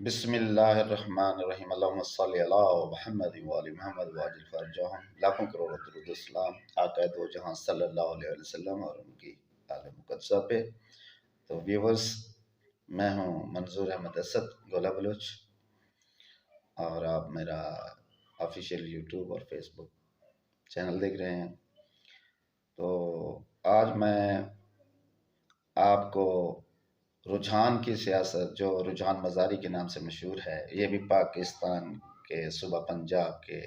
بسم اللہ الرحمن الرحیم اللہم صلی اللہ محمد وآل محمد واجل فرجہم لاکھوں کروڑوں درود اسلام آقا دو جہاں صلی اللہ علیہ وسلم اور ان کی آل مقدسہ پہ۔ تو ویورز، میں ہوں منظور احمد اسد گولہ بلوچ، اور آپ میرا آفیشیل یوٹیوب اور فیس بک چینل دیکھ رہے ہیں۔ تو آج میں آپ کو رجحان کی سیاست، جو رجحان مزاری کے نام سے مشہور ہے، یہ بھی پاکستان کے صوبہ پنجاب کے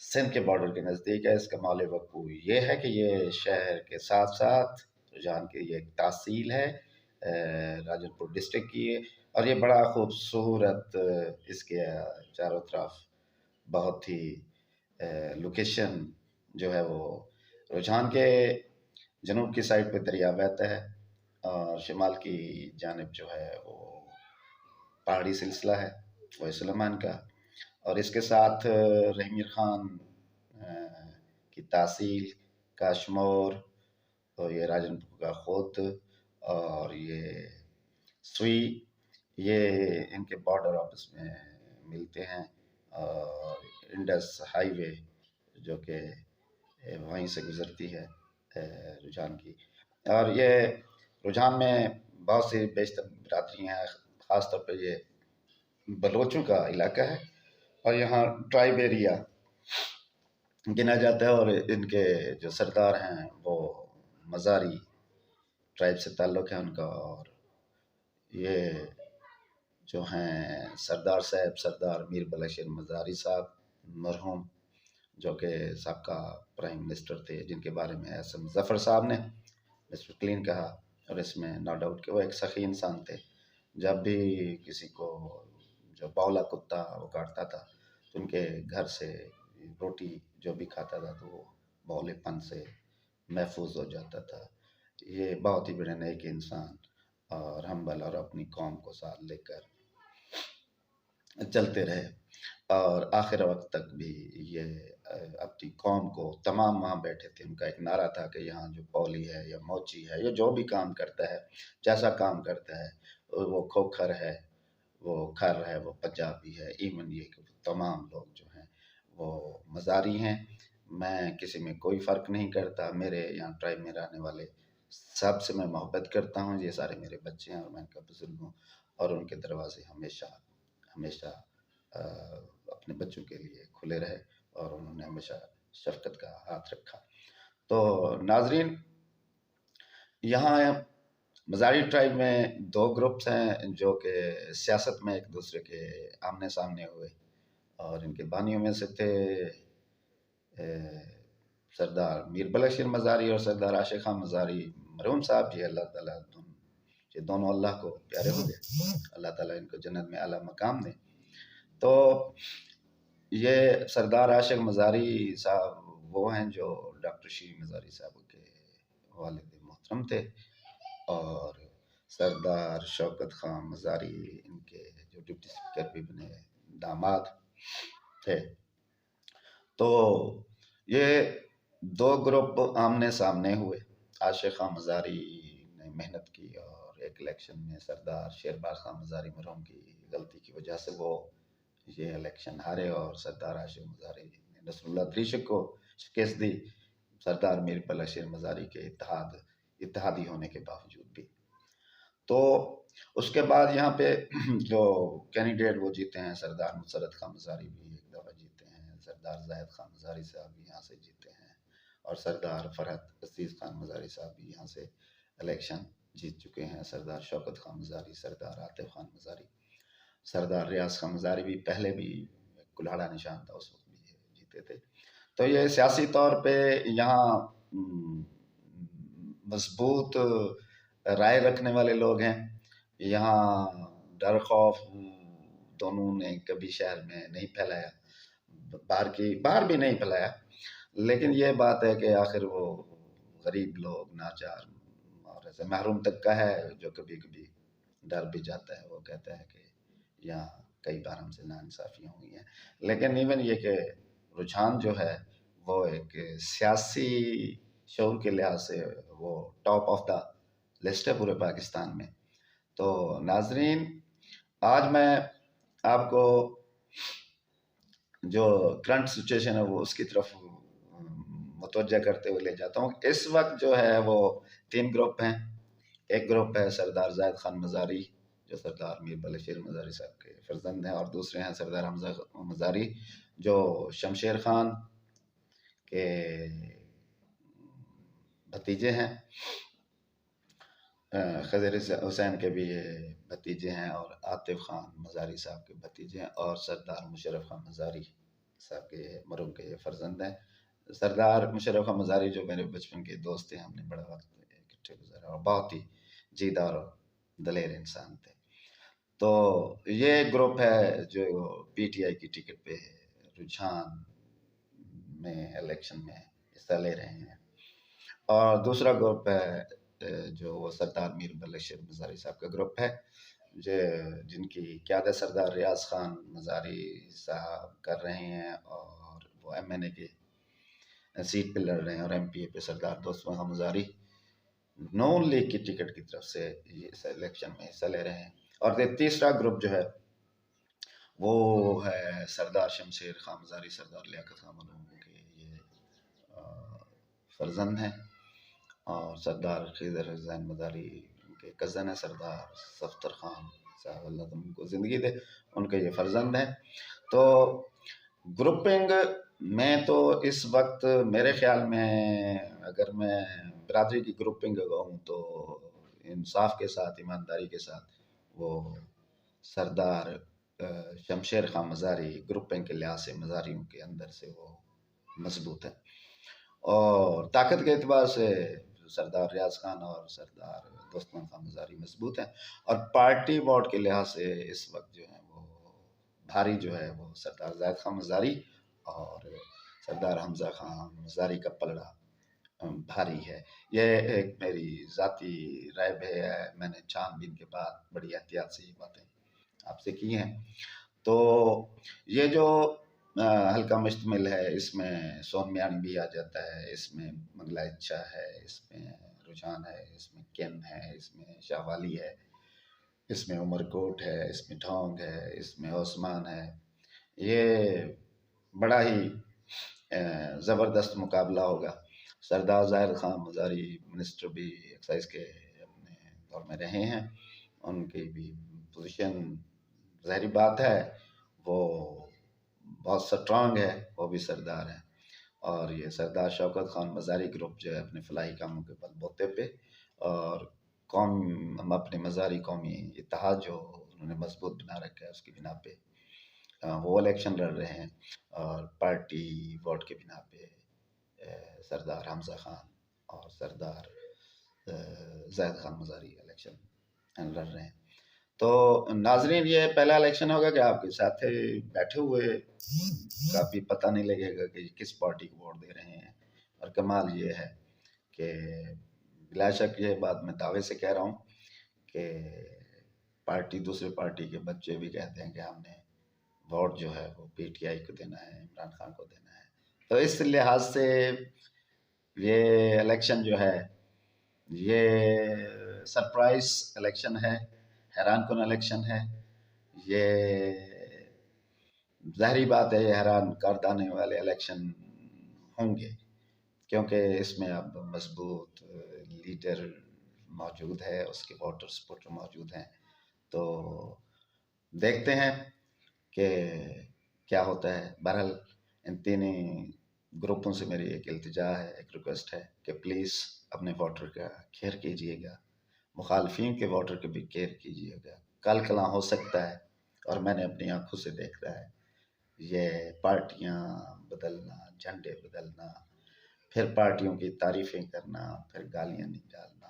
سندھ کے بارڈر کے نزدیک ہے۔ اس کا مال وقوع یہ ہے کہ یہ شہر کے ساتھ ساتھ رجحان کی یہ ایک تحصیل ہے راجن پور ڈسٹرکٹ کی، اور یہ بڑا خوبصورت، اس کے چاروں طرف بہت ہی لوکیشن جو ہے وہ رجحان کے جنوب کی سائڈ پہ دریا بہتا ہے، اور شمال کی جانب جو ہے وہ پہاڑی سلسلہ ہے وہ سلیمان کا، اور اس کے ساتھ رحیم خان کی تحصیل، کاشمور، اور یہ راجن پور کا خود، اور یہ سوئی، یہ ان کے بارڈر آپس میں ملتے ہیں، اور انڈس ہائی وے جو کہ وہیں سے گزرتی ہے رجحان کی۔ اور یہ رجحان میں بہت سی بیشتر برادری ہیں، خاص طور پہ یہ بلوچوں کا علاقہ ہے، اور یہاں ٹرائب ایریا گنا جاتا ہے، اور ان کے جو سردار ہیں وہ مزاری ٹرائب سے تعلق ہے ان کا، اور یہ جو ہیں سردار صاحب سردار میر بلشیر مزاری صاحب مرحوم، جو کہ سابقہ پرائم منسٹر تھے، جن کے بارے میں احسن ظفر صاحب نے مسٹر کلین کہا، اور اس میں نو ڈاؤٹ کہ وہ ایک سخی انسان تھے۔ جب بھی کسی کو جو بولا کتا وہ کاٹتا تھا تو ان کے گھر سے روٹی جو بھی کھاتا تھا تو وہ بولے پن سے محفوظ ہو جاتا تھا۔ یہ بہت ہی بڑے نیک انسان اور ہمبل، اور اپنی قوم کو ساتھ لے کر چلتے رہے، اور آخر وقت تک بھی یہ اپنی قوم کو، تمام وہاں بیٹھے تھے، ان کا ایک نعرہ تھا کہ یہاں جو پولی ہے یا موچی ہے یا جو بھی کام کرتا ہے، جیسا کام کرتا ہے، وہ کھوکھر ہے، وہ کھر ہے، وہ پنجابی ہے، ایون یہ کہ تمام لوگ جو ہیں وہ مزاری ہیں۔ میں کسی میں کوئی فرق نہیں کرتا، میرے یہاں ٹرائب میں رہنے والے سب سے میں محبت کرتا ہوں، یہ سارے میرے بچے ہیں اور میں ان کا بزرگ ہوں، اور ان کے دروازے ہمیشہ ہمیشہ اپنے بچوں کے لیے کھلے رہے، اور انہوں نے ہمیشہ شفقت کا ہاتھ رکھا۔ تو ناظرین، یہاں مزاری ٹرائب میں دو گروپس ہیں جو کہ سیاست میں ایک دوسرے کے آمنے سامنے ہوئے، اور ان کے بانیوں میں سے تھے سردار میر بلشیر مزاری اور سردار عاشق خان مزاری مرحوم صاحب جی، اللہ تعالیٰ یہ دونوں اللہ کو پیارے ہو گئے، اللہ تعالیٰ ان کو جنت میں اعلیٰ مقام دے۔ تو یہ سردار عاشق مزاری صاحب وہ ہیں جو ڈاکٹر شیر مزاری صاحب کے والد محترم تھے، اور سردار شوکت خان مزاری ان کے جو ڈپٹی اسپیکر بھی بنے داماد تھے۔ تو یہ دو گروپ آمنے سامنے ہوئے۔ عاشق خان مزاری نے محنت کی، اور ایک الیکشن میں سردار شیرباز خان مزاری مرحوم کی غلطی کی وجہ سے وہ یہ الیکشن ہارے، اور سردار عاشق مزاری نے نصر اللہ دریشک کو شکست دی، سردار میر بلشیر مزاری کے اتحادی ہونے کے باوجود بھی۔ تو اس کے بعد یہاں پہ جو کینڈیڈیٹ وہ جیتے ہیں، سردار مسرت خان مزاری بھی ایک دفعہ جیتے ہیں، سردار زاہد خان مزاری صاحب بھی یہاں سے جیتے ہیں، اور سردار فرحت عزیز خان مزاری صاحب بھی یہاں سے الیکشن جیت چکے ہیں، سردار شوکت خان مزاری، سردار عاطف خان مزاری، سردار ریاض خان مزاری بھی پہلے بھی کلاڑا نشان تھا، اس وقت بھی جیتے تھے۔ تو یہ سیاسی طور پہ یہاں مضبوط رائے رکھنے والے لوگ ہیں۔ یہاں ڈر خوف دونوں نے کبھی شہر میں نہیں پھیلایا، باہر بھی نہیں پھیلایا، لیکن یہ بات ہے کہ آخر وہ غریب لوگ، ناچار اور ایسے محروم تک کا ہے جو کبھی کبھی ڈر بھی جاتا ہے، وہ کہتا ہے کہ یہاں کئی بار ہم سے ناانصافیاں ہوئی ہیں۔ لیکن ایون یہ کہ رجحان جو ہے وہ ایک سیاسی شعور کے لحاظ سے وہ ٹاپ آف دا لسٹ ہے پورے پاکستان میں۔ تو ناظرین، آج میں آپ کو جو کرنٹ سچویشن ہے وہ اس کی طرف متوجہ کرتے ہوئے لے جاتا ہوں۔ اس وقت جو ہے وہ 3 گروپ ہیں۔ ایک گروپ ہے سردار زاہد خان مزاری جو سردار میر بلشیر مزاری صاحب کے فرزند ہیں، اور دوسرے ہیں سردار حمزہ مزاری جو شمشیر خان کے بھتیجے ہیں، خضر حسین کے بھی بھتیجے ہیں، اور عاطف خان مزاری صاحب کے بھتیجے ہیں، اور سردار مشرف خان مزاری صاحب کے مرحوم کے فرزند ہیں۔ سردار مشرف خان مزاری جو میرے بچپن کے دوست تھے، ہم نے بڑا وقت اکٹھے گزارا اور بہت ہی جیدار اور دلیر انسان تھے۔ تو یہ گروپ ہے جو پی ٹی آئی کی ٹکٹ پہ رجحان میں الیکشن میں حصہ لے رہے ہیں، اور دوسرا گروپ ہے جو وہ سردار میر بلشیر مزاری صاحب کا گروپ ہے، جن کی قیادت سردار ریاض خان مزاری صاحب کر رہے ہیں، اور وہ ایم این اے کے سیٹ پہ لڑ رہے ہیں، اور ایم پی اے پہ سردار دوست محمد مزاری نون لیگ کی ٹکٹ کی طرف سے اس الیکشن میں حصہ لے رہے ہیں۔ اور تیسرا گروپ جو ہے وہ ہے سردار شمشیر خان مزاری، سردار لیاقت خان مرحوم کے یہ فرزند ہیں، اور سردار خضر حسین مزاری کے کزن ہیں، سردار صفدر خان صاحب اللہ تعالیٰ ان کو زندگی دے، ان کے یہ فرزند ہیں۔ تو گروپنگ میں تو اس وقت میرے خیال میں اگر میں برادری کی گروپنگ ہوں تو انصاف کے ساتھ، ایمانداری کے ساتھ، وہ سردار شمشیر خان مزاری گروپنگ کے لحاظ سے مزاریوں کے اندر سے وہ مضبوط ہے، اور طاقت کے اعتبار سے سردار ریاض خان اور سردار دوستمان خان مزاری مضبوط ہیں، اور پارٹی ووٹ کے لحاظ سے اس وقت جو ہے وہ بھاری جو ہے وہ سردار زاہد خان مزاری اور سردار حمزہ خان مزاری کا پلڑا بھاری ہے۔ یہ ایک میری ذاتی رائے بھی ہے، میں نے چھان بین کے بعد بڑی احتیاط سے یہ باتیں آپ سے کی ہیں۔ تو یہ جو حلقہ مشتمل ہے، اس میں سون میانی بھی آ جاتا ہے، اس میں منگلا اچھا ہے، اس میں رجحان ہے، اس میں کین ہے، اس میں شاہ والی ہے، اس میں عمر کوٹ ہے، اس میں ڈھونگ ہے، اس میں عثمان ہے۔ یہ بڑا ہی زبردست مقابلہ ہوگا۔ سردار ظاہر خان مزاری منسٹر بھی ایکسائز کے اپنے دور میں رہے ہیں، ان کی بھی پوزیشن ظاہری بات ہے وہ بہت سٹرانگ ہے، وہ بھی سردار ہیں، اور یہ سردار شوکت خان مزاری گروپ جو ہے اپنے فلاحی کاموں کے بل بوتے پہ اور ہم اپنے مزاری قومی اتحاد جو انہوں نے مضبوط بنا رکھا ہے اس کی بنا پہ وہ الیکشن لڑ رہے ہیں، اور پارٹی ووٹ کے بنا پہ سردار حمزہ خان اور سردار زاہد خان مزاری الیکشن لڑ رہے ہیں۔ تو ناظرین، یہ پہلا الیکشن ہوگا کہ آپ کے ساتھ بیٹھے ہوئے کا بھی پتہ نہیں لگے گا کہ کس پارٹی کو ووٹ دے رہے ہیں، اور کمال یہ ہے کہ بلا شک یہ بات میں دعوے سے کہہ رہا ہوں کہ دوسرے پارٹی کے بچے بھی کہتے ہیں کہ ہم نے ووٹ جو ہے وہ پی ٹی آئی کو دینا ہے، عمران خان کو دینا ہے۔ تو اس لحاظ سے یہ الیکشن جو ہے یہ سرپرائز الیکشن ہے، حیران کن الیکشن ہے۔ یہ ظاہری بات ہے، یہ حیران کردانے والے الیکشن ہوں گے، کیونکہ اس میں اب مضبوط لیڈر موجود ہے، اس کے واٹر سپورٹر موجود ہیں۔ تو دیکھتے ہیں کہ کیا ہوتا ہے۔ بہرحال ان تینوں گروپوں سے میری ایک التجا ہے، ایک ریکویسٹ ہے کہ پلیز اپنے واٹر کا کیئر کیجئے گا، مخالفین کے واٹر کا بھی کیئر کیجئے گا۔ کل کلاں ہو سکتا ہے، اور میں نے اپنی آنکھوں سے دیکھا ہے، یہ پارٹیاں بدلنا، جھنڈے بدلنا، پھر پارٹیوں کی تعریفیں کرنا، پھر گالیاں نکالنا۔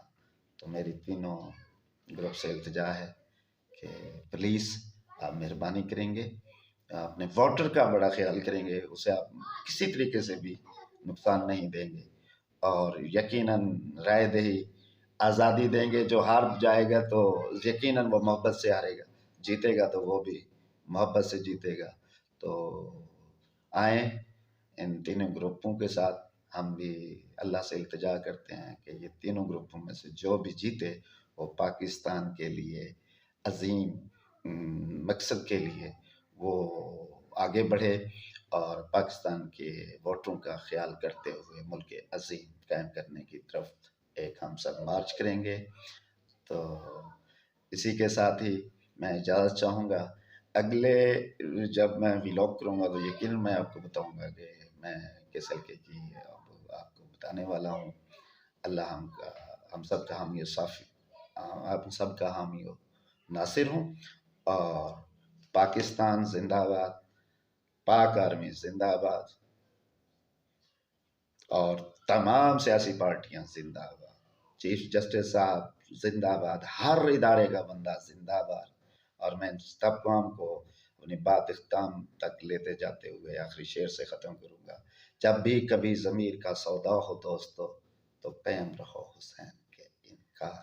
تو میری تینوں گروپ سے التجا ہے کہ پلیز آپ مہربانی کریں گے، اپنے واٹر کا بڑا خیال کریں گے، اسے آپ کسی طریقے سے بھی نقصان نہیں دیں گے، اور یقیناً رائے دہی آزادی دیں گے۔ جو ہار جائے گا تو یقیناً وہ محبت سے ہارے گا، جیتے گا تو وہ بھی محبت سے جیتے گا۔ تو آئیں ان تینوں گروپوں کے ساتھ، ہم بھی اللہ سے التجا کرتے ہیں کہ یہ تینوں گروپوں میں سے جو بھی جیتے وہ پاکستان کے لیے عظیم مقصد کے لیے وہ آگے بڑھے اور پاکستان کے ووٹروں کا خیال کرتے ہوئے ملک عظیم قائم کرنے کی طرف ایک ہم سب مارچ کریں گے۔ تو اسی کے ساتھ ہی میں اجازت چاہوں گا، اگلے جب میں ولاگ کروں گا تو یقیناً میں آپ کو بتاؤں گا کہ میں کس حلقے کی اب آپ کو بتانے والا ہوں۔ اللہ ہم سب کا حامی و صافی، آپ سب کا حامی و ناصر ہوں، اور پاکستان زندہ باد، پاک آرمی زندہ باد، اور تمام سیاسی پارٹیاں زندہ باد، چیف جسٹس صاحب زندہ باد، ہر ادارے کا بندہ زندہ باد۔ اور میں تمام کو اپنی بات اختتام تک لیتے جاتے ہوئے آخری شعر سے ختم کروں گا۔ جب بھی کبھی ضمیر کا سودا ہو دوستو، تو قائم رہو حسین کے انکار